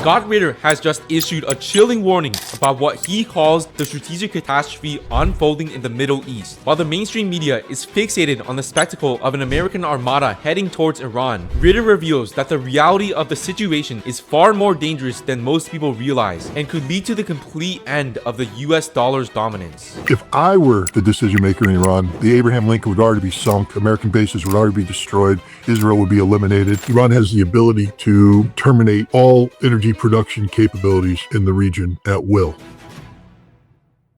Scott Ritter has just issued a chilling warning about what he calls the strategic catastrophe unfolding in the Middle East. While the mainstream media is fixated on the spectacle of an American armada heading towards Iran, Ritter reveals that the reality of the situation is far more dangerous than most people realize and could lead to the complete end of the US dollar's dominance. If I were the decision maker in Iran, the Abraham Lincoln would already be sunk, American bases would already be destroyed, Israel would be eliminated. Iran has the ability to terminate all energy production capabilities in the region at will.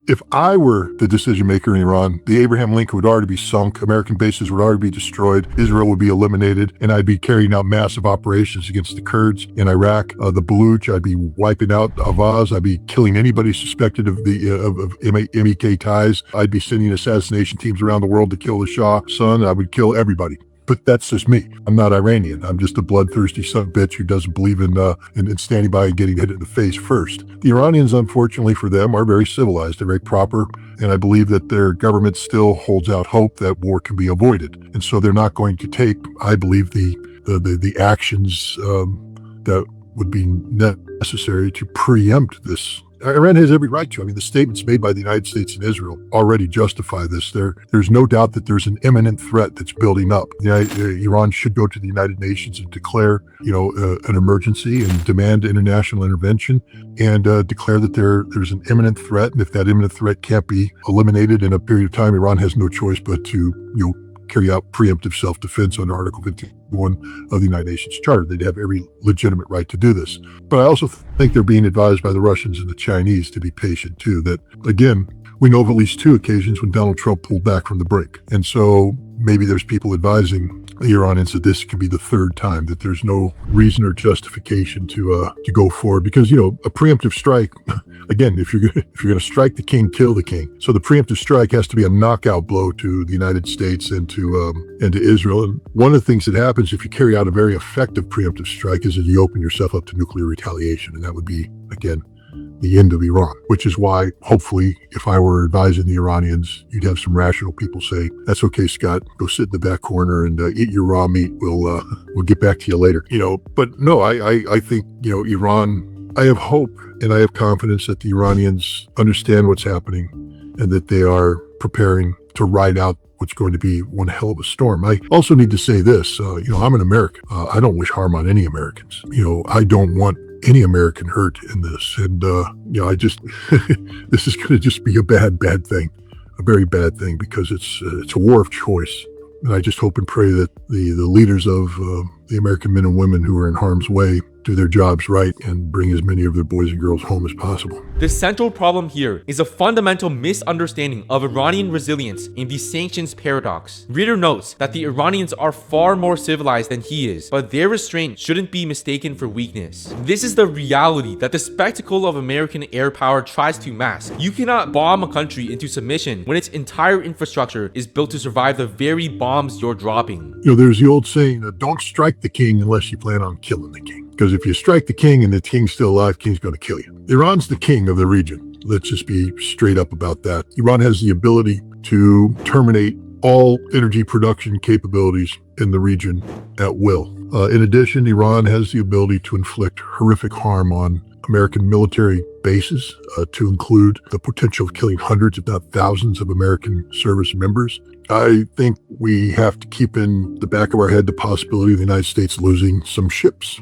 If I were the decision maker in Iran, the Abraham Lincoln would already be sunk, American bases would already be destroyed, Israel would be eliminated, and I'd be carrying out massive operations against the Kurds in Iraq, the Baluch. I'd be wiping out Avaz. I'd be killing anybody suspected of MEK ties. I'd be sending assassination teams around the world to kill the Shah's son. I would kill everybody. But that's just me. I'm not Iranian. I'm just a bloodthirsty son of a bitch who doesn't believe in standing by and getting hit in the face first. The Iranians, unfortunately for them, are very civilized. They're very proper. And I believe that their government still holds out hope that war can be avoided. And so they're not going to take, I believe, the actions that would be necessary to preempt this. Iran has every right to. I mean, the statements made by the United States and Israel already justify this. There's no doubt that there's an imminent threat that's building up. Iran should go to the United Nations and declare, an emergency and demand international intervention and declare that there's an imminent threat. And if that imminent threat can't be eliminated in a period of time, Iran has no choice but to, carry out preemptive self-defense under Article 51 of the United Nations Charter. They'd have every legitimate right to do this. But I also think they're being advised by the Russians and the Chinese to be patient too. That, again, we know of at least two occasions when Donald Trump pulled back from the brink. And so maybe there's people advising the Iranians that this could be the third time, that there's no reason or justification to go forward. Because, a preemptive strike, again, if you're going to strike the king, kill the king. So the preemptive strike has to be a knockout blow to the United States and to Israel. And one of the things that happens if you carry out a very effective preemptive strike is that you open yourself up to nuclear retaliation. And that would be, again, the end of Iran, which is why, hopefully, if I were advising the Iranians, you'd have some rational people say, that's okay, Scott, go sit in the back corner and eat your raw meat. We'll get back to you later. But no, I think, Iran, I have hope and I have confidence that the Iranians understand what's happening and that they are preparing to ride out what's going to be one hell of a storm. I also need to say this, I'm an American. I don't wish harm on any Americans. I don't want any American hurt in this. And, I just, this is going to just be a bad thing, a very bad thing, because it's a war of choice. And I just hope and pray that the leaders of the American men and women who are in harm's way do their jobs right and bring as many of their boys and girls home as possible. The central problem here is a fundamental misunderstanding of Iranian resilience in the sanctions paradox. Ritter notes that the Iranians are far more civilized than he is, but their restraint shouldn't be mistaken for weakness. This is the reality that the spectacle of American air power tries to mask. You cannot bomb a country into submission when its entire infrastructure is built to survive the very bombs you're dropping. There's the old saying, don't strike the king unless you plan on killing the king. Because if you strike the king and the king's still alive, the king's going to kill you. Iran's the king of the region. Let's just be straight up about that. Iran has the ability to terminate all energy production capabilities in the region at will. In addition, Iran has the ability to inflict horrific harm on American military bases, to include the potential of killing hundreds, if not thousands, of American service members. I think we have to keep in the back of our head the possibility of the United States losing some ships,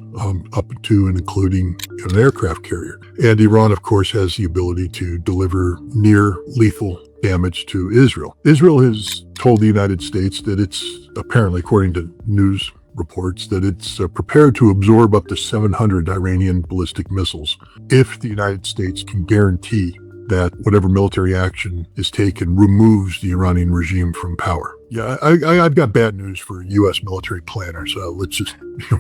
up to and including an aircraft carrier. And Iran, of course, has the ability to deliver near lethal damage to Israel. Israel has told the United States that it's, apparently, according to news reports, that it's prepared to absorb up to 700 Iranian ballistic missiles if the United States can guarantee that whatever military action is taken removes the Iranian regime from power. Yeah, I've got bad news for U.S. military planners. Let's just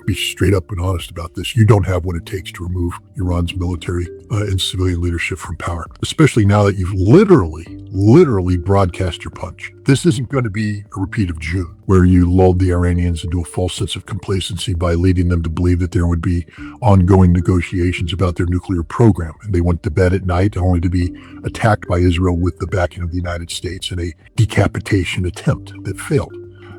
be straight up and honest about this. You don't have what it takes to remove Iran's military and civilian leadership from power, especially now that you've literally broadcast your punch. This isn't going to be a repeat of June, where you lulled the Iranians into a false sense of complacency by leading them to believe that there would be ongoing negotiations about their nuclear program. And they went to bed at night only to be attacked by Israel with the backing of the United States in a decapitation attempt that failed.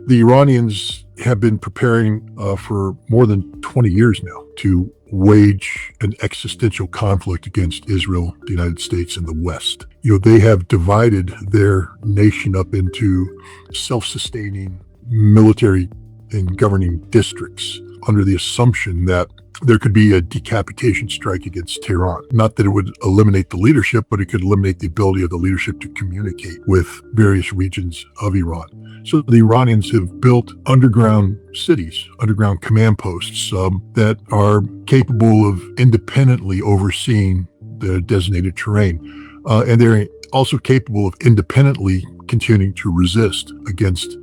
The Iranians have been preparing for more than 20 years now to wage an existential conflict against Israel, the United States, and the West. They have divided their nation up into self-sustaining military and governing districts under the assumption that there could be a decapitation strike against Tehran. Not that it would eliminate the leadership, but it could eliminate the ability of the leadership to communicate with various regions of Iran. So the Iranians have built underground cities, underground command posts that are capable of independently overseeing the designated terrain. And they're also capable of independently continuing to resist against,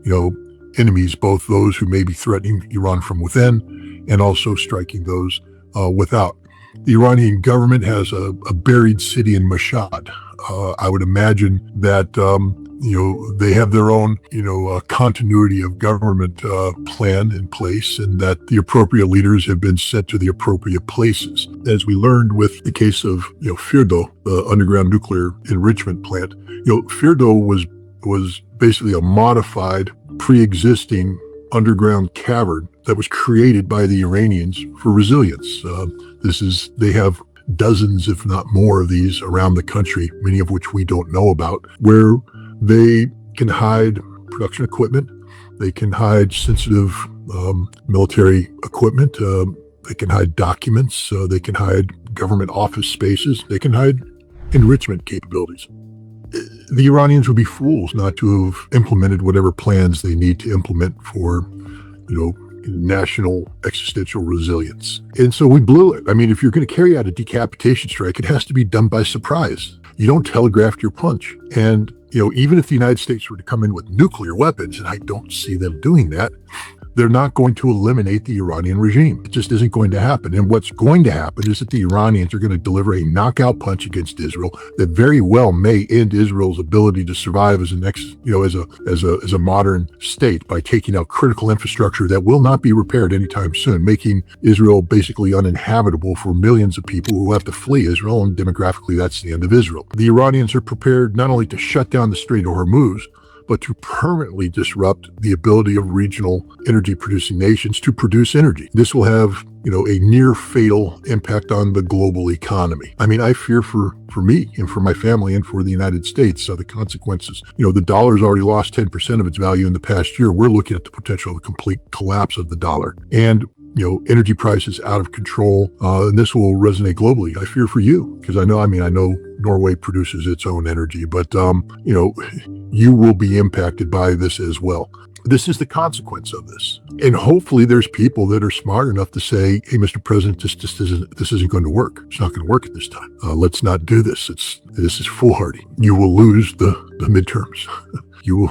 enemies, both those who may be threatening Iran from within and also striking those without. The Iranian government has a buried city in Mashhad. I would imagine that, they have their own, continuity of government plan in place, and that the appropriate leaders have been sent to the appropriate places. As we learned with the case of, Firdo, the underground nuclear enrichment plant, Firdo was basically a modified, pre-existing underground cavern that was created by the Iranians for resilience. They have dozens, if not more, of these around the country, many of which we don't know about, where they can hide production equipment, they can hide sensitive military equipment, they can hide documents, they can hide government office spaces, they can hide enrichment capabilities. The Iranians would be fools not to have implemented whatever plans they need to implement for, national existential resilience. And so we blew it. I mean, if you're going to carry out a decapitation strike, it has to be done by surprise. You don't telegraph your punch. And, even if the United States were to come in with nuclear weapons, and I don't see them doing that, they're not going to eliminate the Iranian regime. It just isn't going to happen. And what's going to happen is that the Iranians are going to deliver a knockout punch against Israel that very well may end Israel's ability to survive as a modern state by taking out critical infrastructure that will not be repaired anytime soon, making Israel basically uninhabitable for millions of people who have to flee Israel. And demographically, that's the end of Israel. The Iranians are prepared not only to shut down the Strait of Hormuz, but to permanently disrupt the ability of regional energy-producing nations to produce energy. This will have, a near fatal impact on the global economy. I mean, I fear for me and for my family and for the United States, the consequences. The dollar's already lost 10% of its value in the past year. We're looking at the potential of a complete collapse of the dollar. And energy prices out of control, and this will resonate globally. I fear for you, because I know Norway produces its own energy, but, you will be impacted by this as well. This is the consequence of this. And hopefully there's people that are smart enough to say, hey, Mr. President, this isn't going to work. It's not going to work at this time. Let's not do this. This is foolhardy. You will lose the midterms. You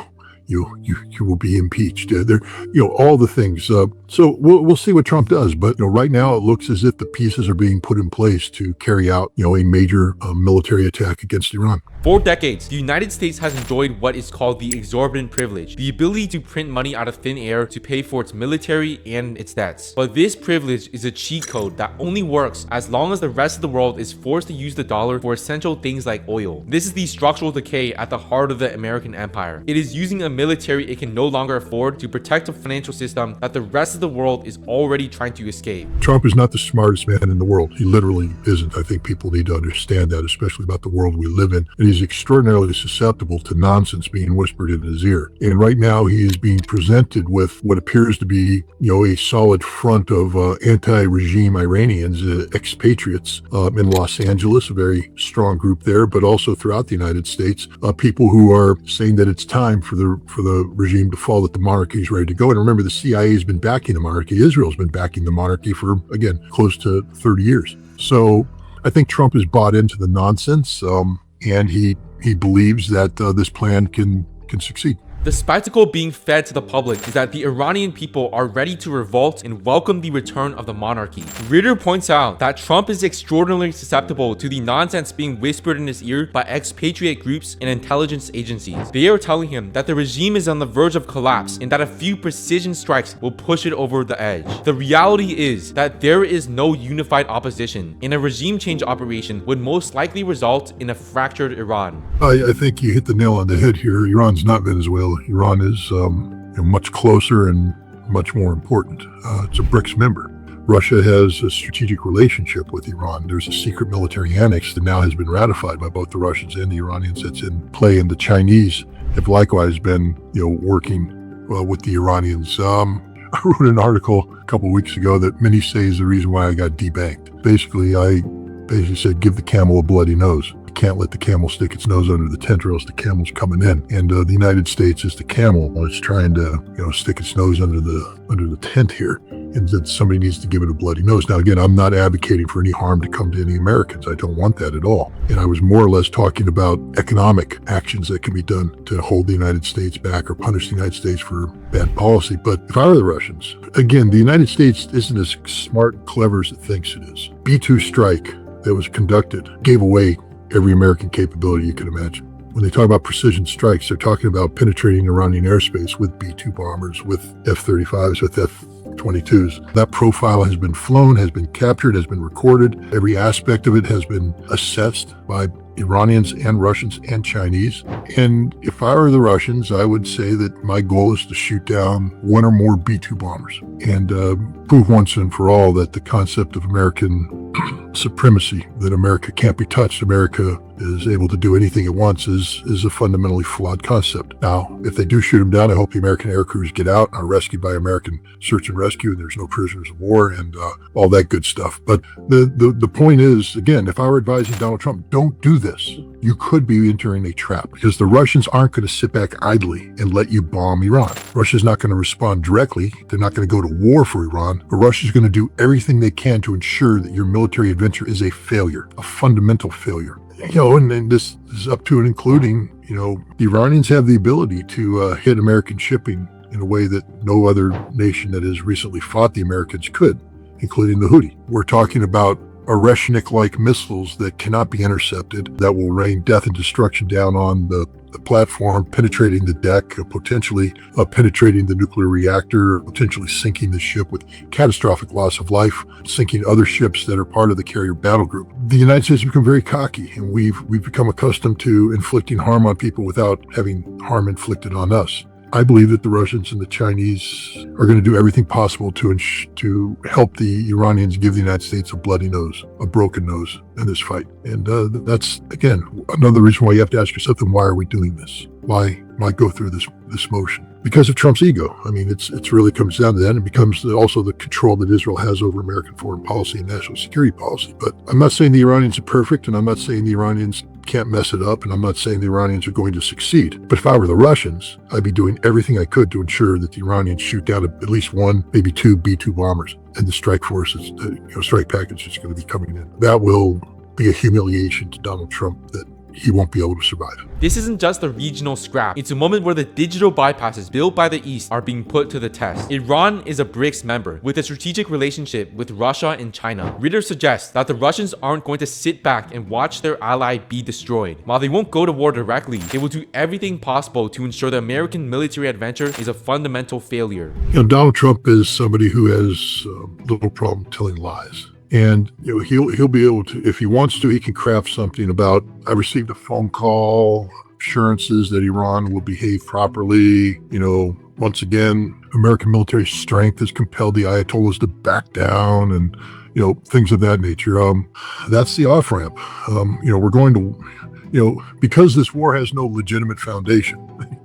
will be impeached. All the things. So we'll see what Trump does. But right now it looks as if the pieces are being put in place to carry out a major military attack against Iran. For decades, the United States has enjoyed what is called the exorbitant privilege, the ability to print money out of thin air to pay for its military and its debts. But this privilege is a cheat code that only works as long as the rest of the world is forced to use the dollar for essential things like oil. This is the structural decay at the heart of the American empire. It is using a military it can no longer afford to protect a financial system that the rest of the world is already trying to escape. Trump is not the smartest man in the world. He literally isn't. I think people need to understand that, especially about the world we live in. And he's extraordinarily susceptible to nonsense being whispered in his ear. And right now he is being presented with what appears to be, a solid front of anti-regime Iranians, expatriates in Los Angeles, a very strong group there, but also throughout the United States, people who are saying that it's time for the regime to fall, that the monarchy is ready to go. And remember, the CIA has been backing the monarchy. Israel's been backing the monarchy for, again, close to 30 years. So I think Trump has bought into the nonsense, and he believes that this plan can succeed. The spectacle being fed to the public is that the Iranian people are ready to revolt and welcome the return of the monarchy. Ritter points out that Trump is extraordinarily susceptible to the nonsense being whispered in his ear by expatriate groups and intelligence agencies. They are telling him that the regime is on the verge of collapse and that a few precision strikes will push it over the edge. The reality is that there is no unified opposition, and a regime change operation would most likely result in a fractured Iran. I think you hit the nail on the head here. Iran's not Venezuela. Iran is much closer and much more important. It's a BRICS member. Russia has a strategic relationship with Iran. There's a secret military annex that now has been ratified by both the Russians and the Iranians that's in play, and the Chinese have likewise been, working with the Iranians. I wrote an article a couple of weeks ago that many say is the reason why I got debanked. Basically, I said, give the camel a bloody nose. You can't let the camel stick its nose under the tent or else the camel's coming in. And the United States is the camel. It's trying to, stick its nose under the tent here. And that somebody needs to give it a bloody nose. Now, again, I'm not advocating for any harm to come to any Americans. I don't want that at all. And I was more or less talking about economic actions that can be done to hold the United States back or punish the United States for bad policy. But if I were the Russians, again, the United States isn't as smart and clever as it thinks it is. B-2 strike that was conducted gave away every American capability you can imagine. When they talk about precision strikes, they're talking about penetrating Iranian airspace with B-2 bombers, with F-35s, with F-22s. That profile has been flown, has been captured, has been recorded. Every aspect of it has been assessed by Iranians and Russians and Chinese. And if I were the Russians, I would say that my goal is to shoot down one or more B-2 bombers and prove once and for all that the concept of American supremacy, that America can't be touched, America is able to do anything it wants, is a fundamentally flawed concept. Now, if they do shoot them down, I hope the American air crews get out, are rescued by American search and rescue, and there's no prisoners of war and all that good stuff. But the point is, again, if I were advising Donald Trump, don't do this. You could be entering a trap because the Russians aren't going to sit back idly and let you bomb Iran. Russia's not going to respond directly. They're not going to go to war for Iran, but Russia's going to do everything they can to ensure that your military adventure is a failure, a fundamental failure. And this is up to and including, the Iranians have the ability to hit American shipping in a way that no other nation that has recently fought the Americans could, including the Houthi. We're talking about Oreshnik-like missiles that cannot be intercepted, that will rain death and destruction down on the platform, penetrating the deck, potentially penetrating the nuclear reactor, potentially sinking the ship with catastrophic loss of life, sinking other ships that are part of the carrier battle group. The United States has become very cocky, and we've become accustomed to inflicting harm on people without having harm inflicted on us. I believe that the Russians and the Chinese are going to do everything possible to help the Iranians give the United States a bloody nose, a broken nose in this fight. And that's, again, another reason why you have to ask yourself, then why are we doing this? Why go through this motion? Because of Trump's ego. I mean, it's really comes down to that. It becomes also the control that Israel has over American foreign policy and national security policy. But I'm not saying the Iranians are perfect, and I'm not saying the Iranians can't mess it up, and I'm not saying the Iranians are going to succeed. But if I were the Russians, I'd be doing everything I could to ensure that the Iranians shoot down at least one, maybe two B-2 bombers, and the strike forces, strike package is going to be coming in. That will be a humiliation to Donald Trump that he won't be able to survive. This isn't just a regional scrap. It's a moment where the digital bypasses built by the East are being put to the test. Iran is a BRICS member with a strategic relationship with Russia and China. Ritter suggests that the Russians aren't going to sit back and watch their ally be destroyed. While they won't go to war directly, they will do everything possible to ensure the American military adventure is a fundamental failure. Donald Trump is somebody who has little problem telling lies. And he'll be able to, if he wants to, he can craft something about, I received a phone call, assurances that Iran will behave properly. Once again, American military strength has compelled the Ayatollahs to back down, and things of that nature. That's the off-ramp. We're going to, because this war has no legitimate foundation,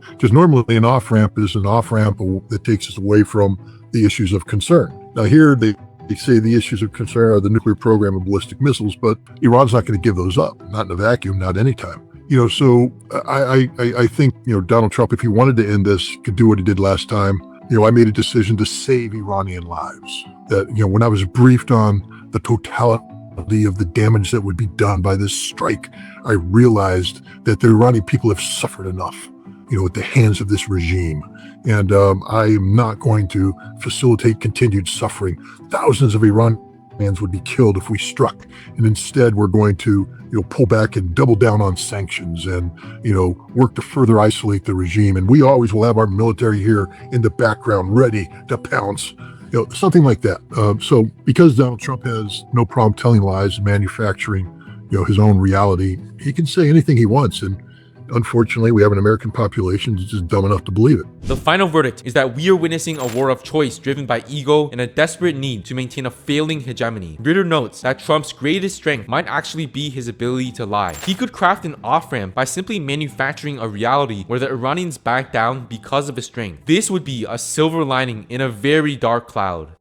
because normally an off-ramp is an off-ramp that takes us away from the issues of concern. Now here they say the issues of concern are the nuclear program and ballistic missiles, but Iran's not going to give those up, not in a vacuum, not anytime. So I think, Donald Trump, if he wanted to end this, could do what he did last time. I made a decision to save Iranian lives. That, when I was briefed on the totality of the damage that would be done by this strike, I realized that the Iranian people have suffered enough, at the hands of this regime. And I am not going to facilitate continued suffering. Thousands of Iranians would be killed if we struck. And instead, we're going to pull back and double down on sanctions and, work to further isolate the regime. And we always will have our military here in the background ready to pounce, something like that. So because Donald Trump has no problem telling lies and manufacturing, his own reality, he can say anything he wants. And Unfortunately, we have an American population that's just dumb enough to believe it. The final verdict is that we are witnessing a war of choice driven by ego and a desperate need to maintain a failing hegemony. Ritter notes that Trump's greatest strength might actually be his ability to lie. He could craft an off-ramp by simply manufacturing a reality where the Iranians back down because of his strength. This would be a silver lining in a very dark cloud.